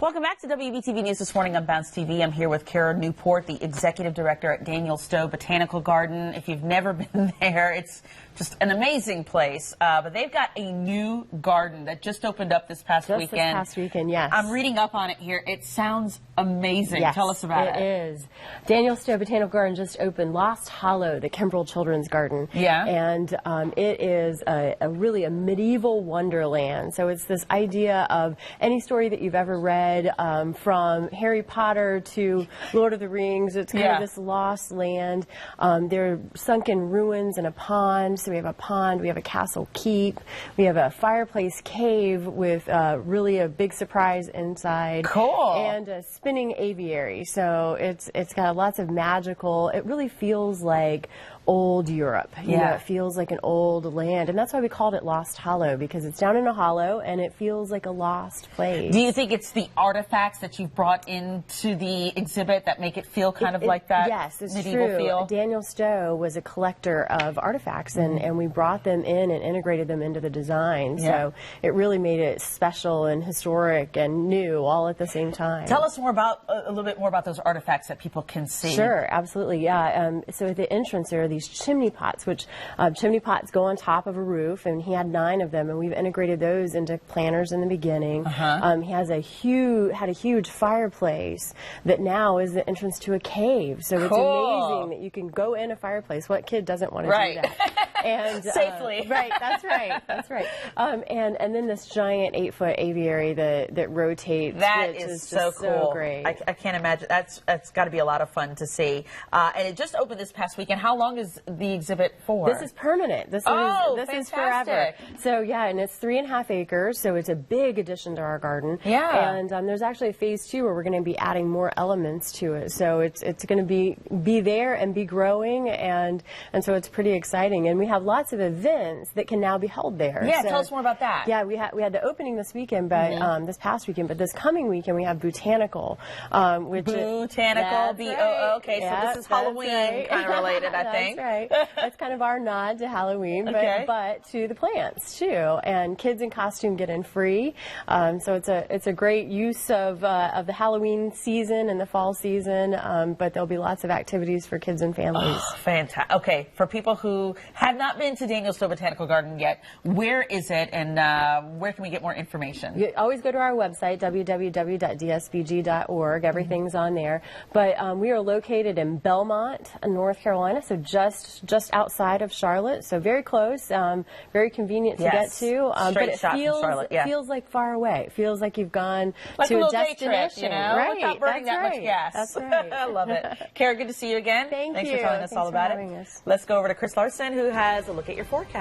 Welcome back to WBTV News this morning on Bounce TV. I'm here with Kara Newport, the Executive Director at Daniel Stowe Botanical Garden. If you've never been there, it's just an amazing place. But they've got a new garden that just opened up this past weekend. This past weekend, yes. I'm reading up on it here. It sounds amazing. Yes, Tell us about it. It is. Daniel Stowe Botanical Garden just opened Lost Hollow, the Kimbrell Children's Garden. Yeah. And it is really a medieval wonderland. So it's this idea of any story that you've ever read, from Harry Potter to Lord of the Rings. It's kind of this lost land. There are sunken ruins and a pond. So we have a pond, we have a castle keep, we have a fireplace cave with really a big surprise inside. Cool. And a spinning aviary. So it's got lots of magical, it really feels like old Europe. You know, it feels like an old land. And that's why we called it Lost Hollow, because it's down in a hollow and it feels like a lost place. Do you think it's the artifacts that you've brought into the exhibit that make it feel kind of like that medieval feel? Daniel Stowe was a collector of artifacts, and we brought them in and integrated them into the design. So it really made it special and historic and new all at the same time. Tell us more about a little bit more about those artifacts that people can see. Sure, absolutely, yeah. So at the entrance there are these chimney pots, which chimney pots go on top of a roof, and he had 9 of them, and we've integrated those into planters in the beginning. He has had a huge fireplace that now is the entrance to a cave. So it's amazing that you can go in a fireplace. What kid doesn't want to do that? And safely. Right, that's right, that's right. And then this giant 8-foot aviary that rotates. That is so cool. So great. I can't imagine. That's got to be a lot of fun to see. And it just opened this past weekend. How long is the exhibit for? This is permanent. This is forever. So yeah, and it's 3.5 acres. So it's a big addition to our garden. Yeah. And there's actually a phase 2 where we're going to be adding more elements to it. So it's going to be there and be growing, and so it's pretty exciting. And we have lots of events that can now be held there. Yeah, so, tell us more about that. Yeah, we had the opening this weekend, but this past weekend, but this coming weekend we have Botanical, which Botanical, B-O-O. Okay, so this is Halloween kind of related, I think. That's right. That's kind of our nod to Halloween, but to the plants too. And kids in costume get in free. So it's a great use of the Halloween season and the fall season. But there'll be lots of activities for kids and families. Oh, fantastic. Okay, for people who have not been to Daniel Stowe Botanical Garden yet, where is it, and where can we get more information? You always go to our website, www.dsbg.org. Everything's on there. But we are located in Belmont, North Carolina, so just outside of Charlotte, so very close, very convenient to get to. Straight but shot from Charlotte. It feels like far away. It feels like you've gone to a destination, day trip, you know, right? without burning that much gas. That's right. I love it. Kara, good to see you again. Thanks for telling us all about it. Let's go over to Chris Larson, who has a look at your forecast.